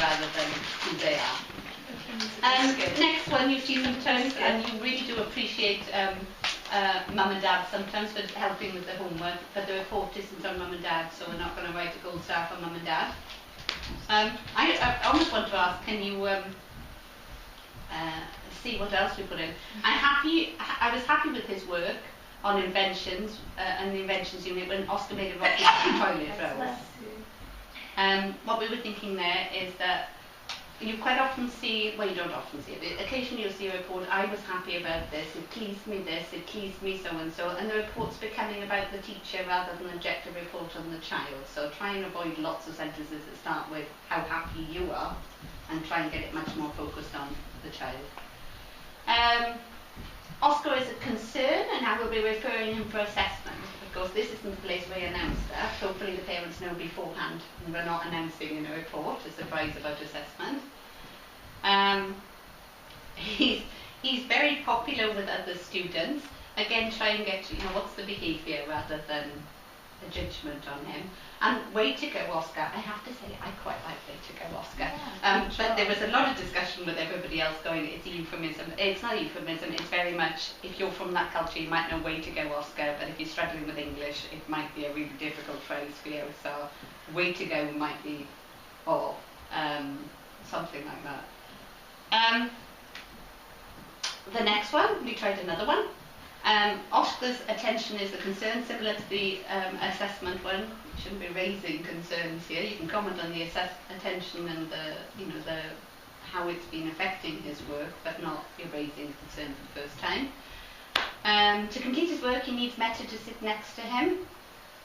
rather than who they are. Next one you see sometimes, and you really do appreciate mum and dad sometimes for helping with the homework, but the report isn't on mum and dad, so we're not going to write a gold star for mum and dad. I almost want to ask, can you see what else we put in? I was happy with his work on inventions and the inventions unit when Oscar made a rocket toilet rolls. What we were thinking there is that you quite often see, well, you don't often see it, occasionally you'll see a report, I was happy about this, it pleased me this, it pleased me so and so, and the report's becoming about the teacher rather than an objective report on the child. So try and avoid lots of sentences that start with how happy you are, and try and get it much more focused on the child. Oscar is a concern, and I will be referring him for assessment. Of course, this isn't the place where you announce that. Hopefully the parents know beforehand, and we're not announcing in a report a surprise about assessment. He's very popular with other students. Again, try and get, what's the behaviour rather than a judgment on him. And way to go, Oscar. I have to say, I quite like way to go, Oscar. But there was a lot of discussion with everybody else going, it's a euphemism. It's not a euphemism, it's very much, if you're from that culture, you might know way to go, Oscar, but if you're struggling with English, it might be a really difficult phrase for you. So, way to go might be, or something like that. The next one, we tried another one. Oscar's attention is a concern, similar to the assessment one. You shouldn't be raising concerns here. You can comment on the attention and the how it's been affecting his work, but not be raising concern for the first time. To complete his work, he needs Meta to sit next to him.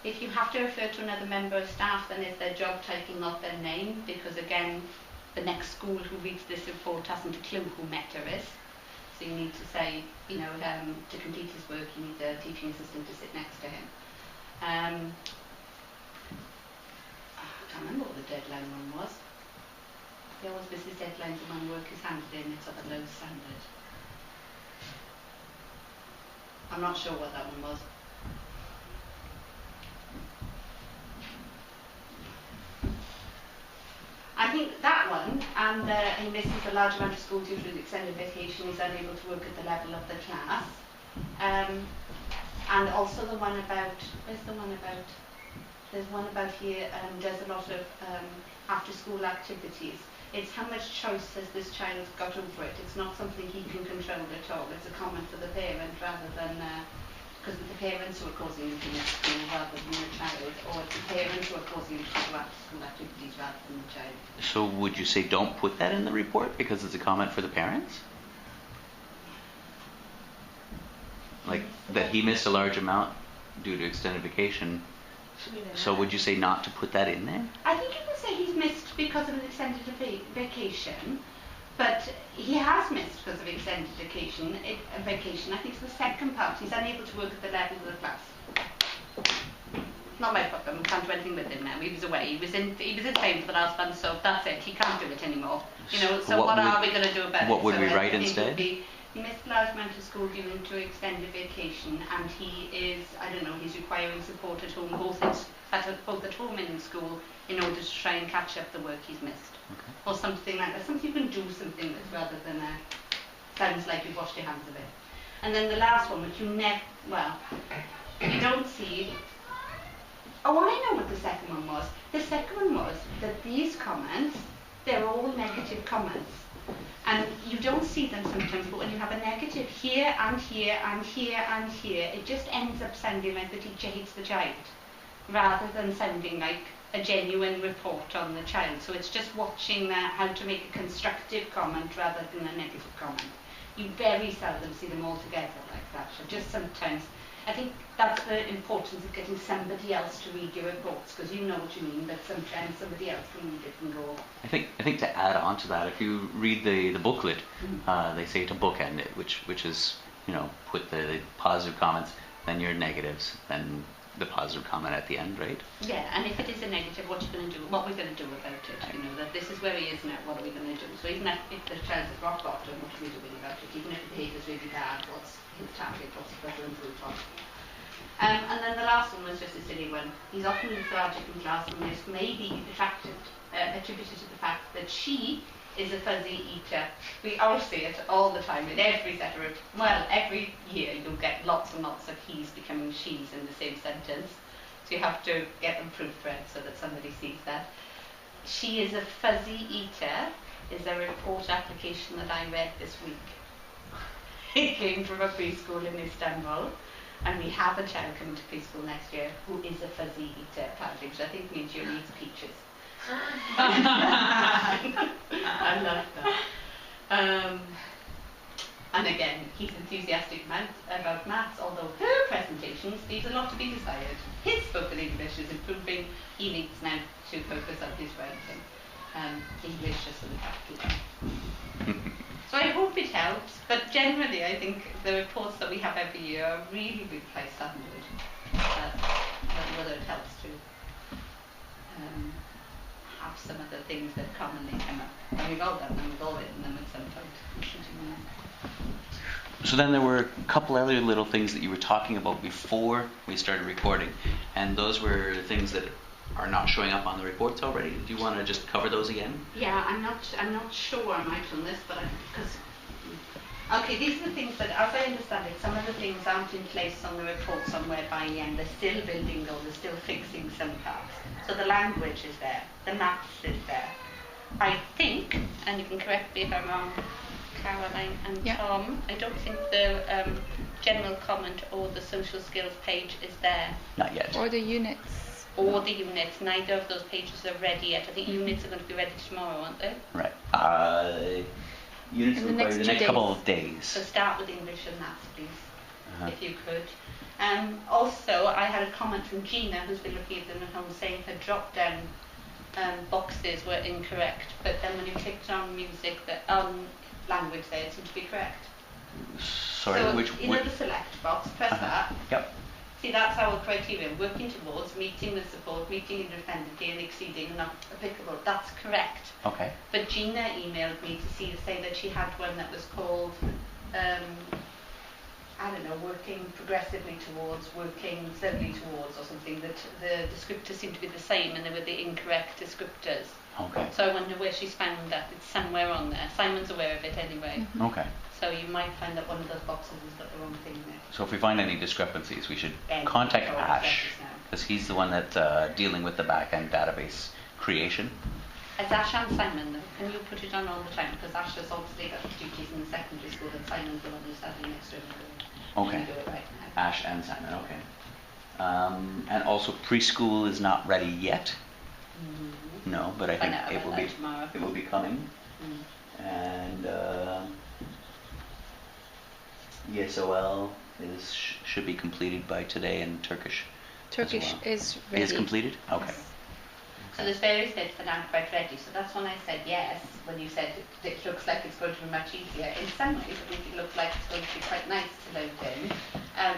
If you have to refer to another member of staff, then it's their job title, not their name, because again, the next school who reads this report hasn't a clue who Meta is. So you need to say, to complete his work, you need a teaching assistant to sit next to him. I can't remember what the deadline one was. There always business deadlines when work is handed in, it's of a low standard. I'm not sure what that one was. I think that one, and he misses a large amount of school due to his extended vacation, he's unable to work at the level of the class. And also the one about, where's the one about, there's one about here, does a lot of after school activities. It's how much choice has this child got over it. It's not something he can control at all. It's a comment for the parent rather than, because it's the parents who are causing him to miss school rather than the child, or it's the parents who are causing him to do after school activities rather than the child. So would you say don't put that in the report because it's a comment for the parents? Like that he missed a large amount due to extended vacation. So would you say not to put that in there? I think you could say he's missed because of an extended vacation, but he has missed because of extended vacation. I think it's the second part. He's unable to work at the level of the class. Not my problem. Can't do anything with him now. He was away. He was in Spain for the last month, so that's it. He can't do it anymore. So what are we going to do about it? What would we write instead? He missed a large amount of school due to extended vacation, and he is, he's requiring support at home, both at home and in school, in order to try and catch up the work he's missed. Okay. Or something like that. Something you can do something with rather than sounds like you've washed your hands of it. And then the last one, which you don't see. Oh, I know what the second one was. The second one was that these comments, they're all negative comments. And you don't see them sometimes, but when you have a negative here and here and here and here, it just ends up sounding like the teacher hates the child, rather than sounding like a genuine report on the child. So it's just watching how to make a constructive comment rather than a negative comment. You very seldom see them all together like that. So just sometimes, I think that's the importance of getting somebody else to read your reports, because you know what you mean, but sometimes somebody else can read it and go. I think to add on to that, if you read the booklet, they say to bookend it, which is put the positive comments, then your negatives, then the positive comment at the end, right? Yeah, and if it is a negative, what you're going to do, what we're going to do about it, that this is where he is now, what are we going to do? So even if the child's at rock bottom, what are we doing about it? Even if the behaviour is really bad, what's his target, what's he got to improve on? And then the last one was just a silly one. He's often lethargic in class, and this may be attributed to the fact that she is a fuzzy eater. We all see it all the time in every set of every year you'll get lots and lots of he's becoming she's in the same sentence. So you have to get them proofread so that somebody sees that. She is a fuzzy eater is a report application that I read this week. It came from a preschool in Istanbul, and we have a child coming to preschool next year who is a fuzzy eater, apparently, which I think means you eats peaches. I love that. And again, he's enthusiastic about maths, although her presentations leaves a lot to be desired. His spoken English is improving. He needs now to focus on his writing. English just so we have to. So I hope it helps, but generally I think the reports that we have every year are really, really high standard. I don't know whether it helps to have some of the things that commonly come up. And we've all done them, we've all written them at some point. So then there were a couple other little things that you were talking about before we started recording, and those were things that are not showing up on the reports already. Do you want to just cover those again? Yeah, I'm not sure I'm out on this, but these are the things that, as I understand it, some of the things aren't in place on the reports on WebEIM. They're still building those, they're still fixing some parts. So the language is there, the maths is there. I think, and you can correct me if I'm wrong, Caroline and Tom, I don't think the general comment or the social skills page is there. Not yet. Or the units. Or the units. Neither of those pages are ready yet. I think units are going to be ready tomorrow, aren't they? Right. Units will probably the next couple of days. So start with English and maths, please, if you could. Also, I had a comment from Gina, who's been looking at them at home, saying her drop-down boxes were incorrect. But then when you clicked on music, language there, it seemed to be correct. Sorry, so which? You know the select box, press that. Yep. See, that's our criterion, working towards, meeting with support, meeting independently and exceeding not applicable. That's correct. Okay. But Gina emailed me to say that she had one that was called, working progressively towards, working steadily towards, or something, that the descriptors seem to be the same and they were the incorrect descriptors. Okay. So I wonder where she's found that. It's somewhere on there. Simon's aware of it anyway. Mm-hmm. Okay. So you might find that one of those boxes has got the wrong thing there. So if we find any discrepancies, we should contact Ash, because he's the one that's dealing with the back-end database creation. It's Ash and Simon, though. Can you put it on all the time? Because Ash has obviously got duties in the secondary school, and Simon's the one who's standing next to him. Okay. You do it right now. Ash and Simon, okay. And also preschool is not ready yet. Mm-hmm. No, but I think tomorrow. it will be coming. And ESOL should be completed by today, and Turkish. Turkish is ready. Is completed? Okay. So there's various bits that aren't quite ready. So that's when I said yes, when you said it looks like it's going to be much easier. In some ways, it makes it look like it's going to be quite nice to load in.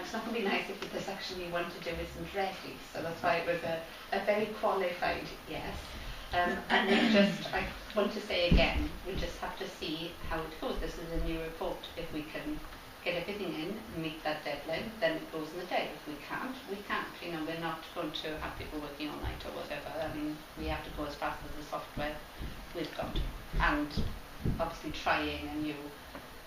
It's not going to be nice if the section you want to do isn't ready. So that's why it was a very qualified yes. And I want to say again, we just have to see how it goes. This is a new report. If we can get everything in and meet that deadline, then it goes in the day. If we can't, we can't. We're not going to have people working all night or whatever. We have to go as fast as the software we've got. And obviously trying a new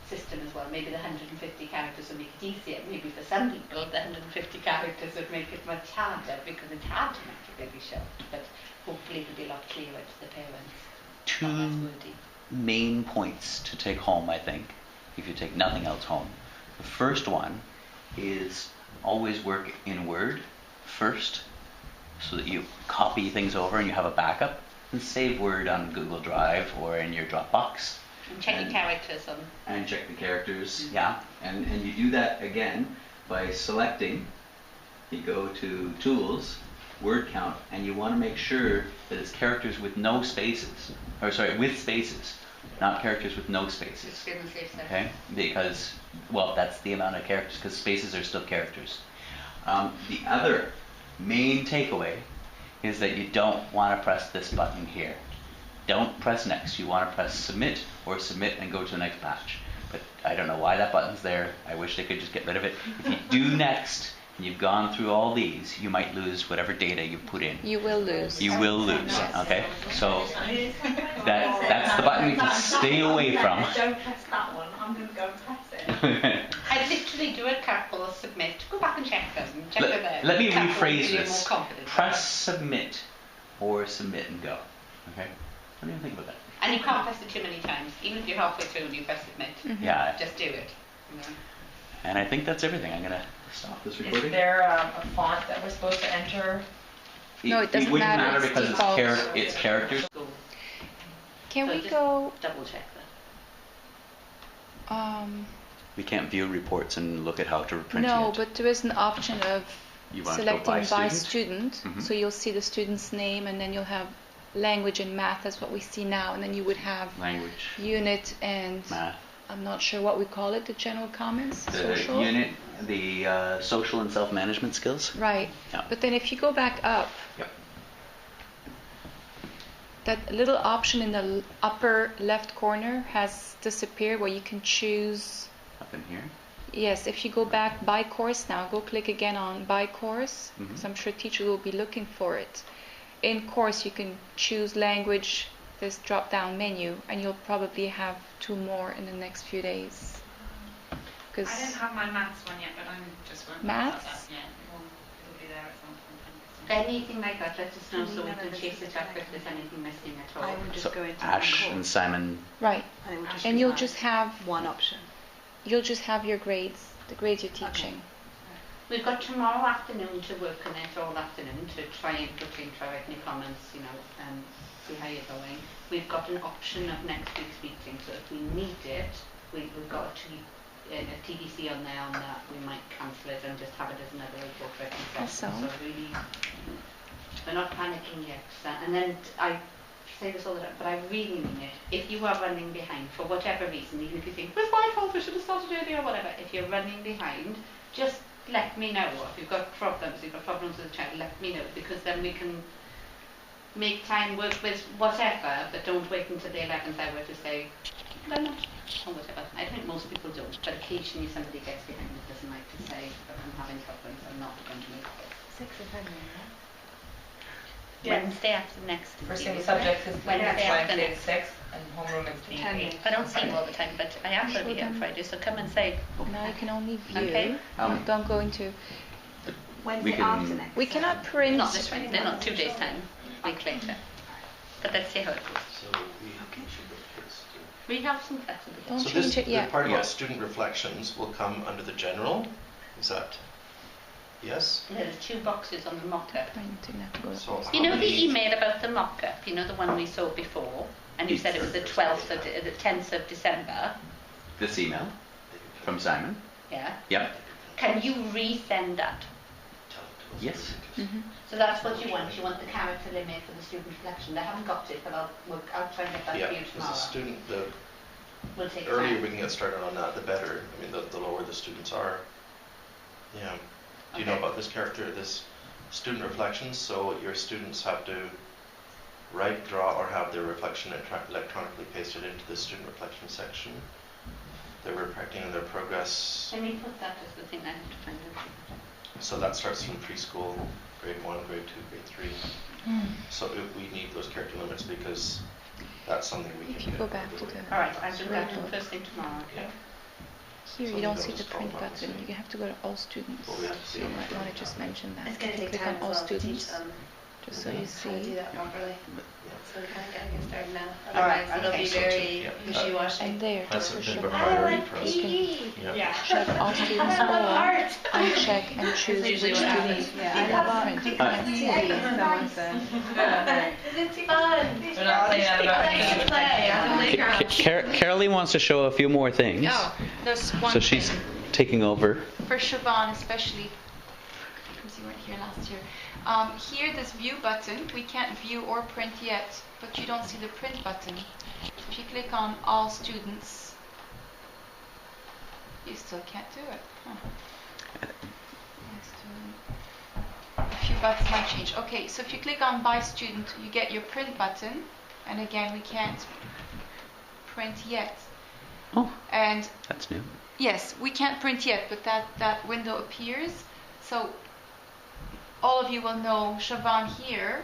system as well. Maybe the 150 characters will make it easier. Maybe for some people, the 150 characters would make it much harder, because it's hard to make it really short. But hopefully it'll be a lot clearer to the parents. Two main points to take home, I think, if you take nothing else home. The first one is always work in Word first, so that you copy things over and you have a backup, and save Word on Google Drive or in your Dropbox. And check the characters on. And check the characters, yeah. And you do that again by selecting, you go to Tools, Word Count, and you want to make sure that it's characters with no spaces, with spaces. Not characters with no spaces. Okay? Because, that's the amount of characters, because spaces are still characters. The other main takeaway is that you don't want to press this button here. Don't press next. You want to press submit, or submit and go to the next batch. But I don't know why that button's there. I wish they could just get rid of it. If you do next, you've gone through all these, you might lose whatever data you put in. You will lose. You will lose, okay? So that's the button you can stay away from. Don't press that one. I'm going to go and press it. I literally do a couple, submit, go back and check them. Check them Let me couple, rephrase you're this. more confident. Press submit or submit and go. Okay? What do you think about that? And you can't press it too many times. Even if you're halfway through and you press submit, Yeah. just do it. You know. And I think that's everything. I'm going to stop this recording. Is there a font that we're supposed to enter? No, it doesn't wouldn't matter, matter it's because default. it's characters. Can So we just go? double check that. We can't view reports and look at how to print No, it. but there is an option of You want to go selecting by by student? student. Mhm. So you'll see the student's name, and then you'll have language and math. That's what we see now, and then you would have Language, unit and math. I'm not sure what we call it. The general comments, The social. unit, the social and self-management skills. Right. Yeah. But then if you go back up, Yep. that little option in the upper left corner has disappeared where you can choose. Up in here. Yes, if you go back by course now, go click again on by course, Mhm. because I'm sure teachers will be looking for it. In course, you can choose language, this drop down menu, and you'll probably have 2 more in the next few days. I Because don't have my maths one yet, but I'm just working Maths? on that. Yeah, it'll be there at some point. Anything like that, let us know so we can chase it up if there's anything missing at all. I would just So go into Ash one and course. Simon. right, I would just and do you'll that. just have one option. your grades, the grades you're teaching. We've got tomorrow afternoon to work on it all afternoon to try and put in, try write any comments, you know, and see how you're going. We've got an option of next week's meeting, so if we need it, we've got a TBC on there on that. We might cancel it and just have it as another report writing session. Awesome. So really, we're not panicking yet. And then I say this all the time, but I really mean it. If you are running behind for whatever reason, even if you think, it's my fault, I should have started earlier or whatever, if you're running behind, just let me know. If you've got problems with the child, let me know, because then we can make time work with whatever, but don't wait until the 11th hour to say, no, no, or whatever. I think most people don't, but occasionally somebody gets behind and doesn't like to say, but I'm having problems, I'm not going to make it. 6 of February, Yeah. Wednesday after next. First isn't thing it? subject is Wednesday after Wednesday next. the 6th, and homeroom is the 8th. I don't see you all the time, but I am going to be here on Sure. Friday, so come and say. Now you can only view. Okay. Don't go into. Wednesday can- after next. We cannot print. Not this Wednesday, not 2 days' time, a week later. But let's see how it goes. So we should look at this too. We have some flexibility. Don't So change this, it the yet. part Yeah. about student reflections will come under the general, is that, yes? There's 2 boxes on the mock-up. Printing, have to go to So all how You know the many- email about the mock-up, you know the one we saw before, and you said it was the 12th of the 10th of December, This email from Simon. yeah? Yep. Can you resend that? Yes. Mm-hmm. So that's what you want the character limit for the student reflection. They haven't got it, but I'll try and get that Yeah, for you as a tomorrow. student, the We'll take earlier time. we can get started on that, the better. I mean, the lower the students are. Yeah. Do you know Okay. about this character, this student reflections? So your students have to write, draw, or have their reflection electronically pasted into the student reflection section. They're reflecting on their progress. Can we put that as the thing I have to find out? So that starts from preschool, grade 1, grade 2, grade 3. So we need those character limits because that's something we If can you get go out back of to the the way. All right, I'll do that Right. first thing tomorrow, okay? here, So you don't they'll see the just follow print up the button. same. You have to go to all students. Well, we have to see So you on the might print want to just button. mention that. It's going to take Click time on as all well to teach students, them just so you how to do see. that properly. Yeah. So we can't get started now. All right, Otherwise, it'll okay. be So very yeah, wishy-washy. And there, That's just a for bit of a sure. priority for us. You can Yeah. check all students or uncheck and choose which usually what happens. students Yeah, I you want print. You can't see it. We're not playing that about Carolee wants to show a few more things. Oh, there's one So she's thing. taking over. For Siobhan especially, because you weren't here last year. Here, this view button, we can't view or print yet, but you don't see the print button. If you click on all students, you still can't do it. Huh. A few buttons might change. Okay, so if you click on by student, you get your print button, and again, we can't print yet. Oh, And that's new. yes, we can't print yet, but that window appears. So all of you will know Siobhan here.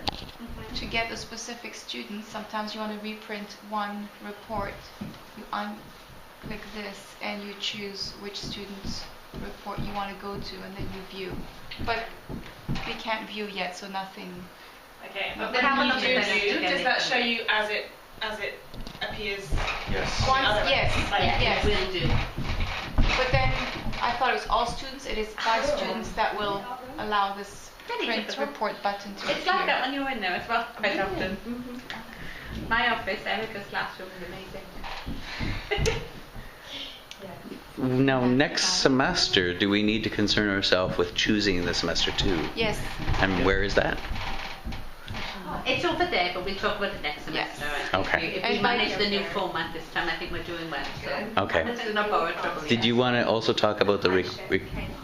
To get a specific student, sometimes you want to reprint one report. You unclick this and you choose which student's report you want to go to, and then you view. But we can't view yet, so nothing. Okay, But but have a when look you at do that view, together. does that show you as it appears? Yes. Once, other yes, ones, like- yes. It will do. But then I thought it was all students. It is 5 students that will allow this Pretty print typical. report button to It's like appear. that when you're in there as well, quite often. My office, Erica's classroom is amazing. Now, next semester, do we need to concern ourselves with choosing the semester 2? Yes. And where is that? It's over there, but we'll talk about it next Yes. semester. I think. Okay. If we And manage the new by- format this time, I think we're doing well. So Okay. this is not borrowed trouble. Did you want to also talk about the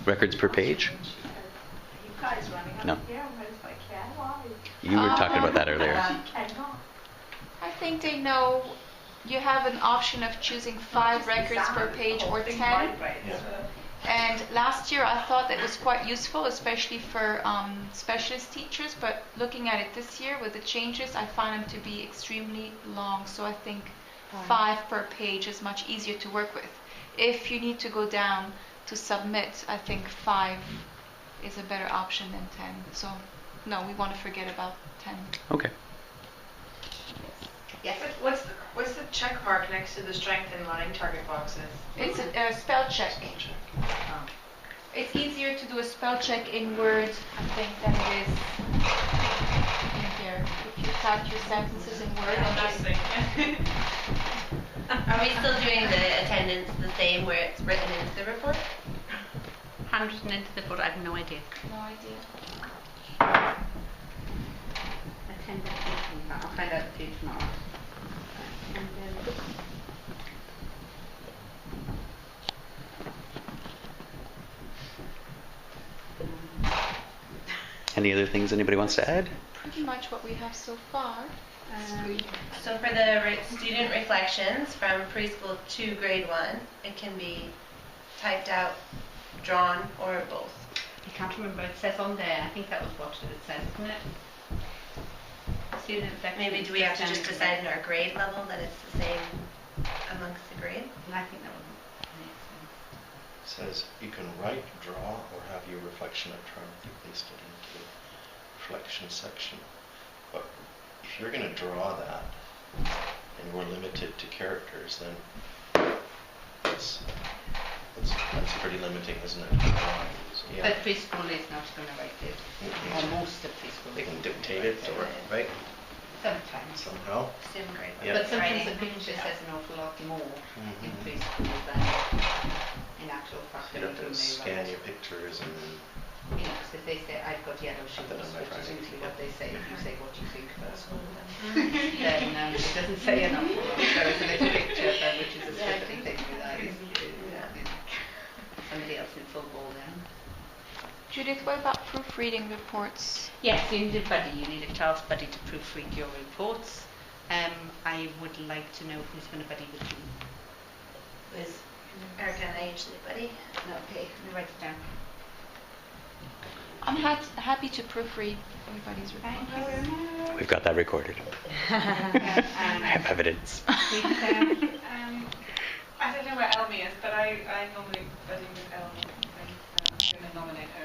records per page? You guys running up No. here, I was like, yeah, why? You were talking about that earlier. Cannot. I think they know you have an option of choosing 5 records per page or 10. Yeah. And last year I thought that was quite useful, especially for specialist teachers. But looking at it this year with the changes, I find them to be extremely long. So I think 5 per page is much easier to work with. If you need to go down to submit, I think 5 is a better option than 10. So no, we want to forget about 10. Okay. Yes. What's the check mark next to the strength and line target boxes? It's a spell check. It's easier to do a spell check in Word, I think, than it is in here. If you type your sentences in Word, and That's just, it. Are we still doing the attendance the same where it's written into the report? Handwritten into the board, I have no idea. no idea. I'll find out for you tomorrow. Any other things anybody wants to add? Pretty much what we have so far. So for the student reflections from preschool to grade 1, it can be typed out, drawn, or both. I can't remember. It says on there. I think that was what it says, isn't it? Student reflection. Maybe do we have to just decide in our grade level that it's the same amongst the grade? I think that would make sense. It says you can write, draw, or have your reflection electronically pasted into the reflection section. But if you're going to draw that and we're limited to characters, then that's pretty limiting, isn't it? Yeah. But preschool is not going to write it. Mhm. Or most of preschool. They can dictate it, or right Sometimes. somehow. Same grade Yeah. But sometimes Writing. the picture says an awful lot more in Mhm. preschool than in actual fact. You'd have to when they scan write. your pictures and You know, 'cause if they say, I've got yellow shoes, Put that on my which is Friday. usually what they say, if you say what you think first, then it doesn't say an awful lot. There is a little picture, which is a scribbling thing with eyes. Somebody else in full ball then. Judith, what about proofreading reports? Yes, you need a buddy. You need a class buddy to proofread your reports. I would like to know who's going to buddy with you. with Erica and I usually buddy. Okay, let me write it down. I'm happy to proofread everybody's reports. We've got that recorded. I have evidence. I don't know where Elmi is, but I normally buddy with Elmi. I'm going to nominate her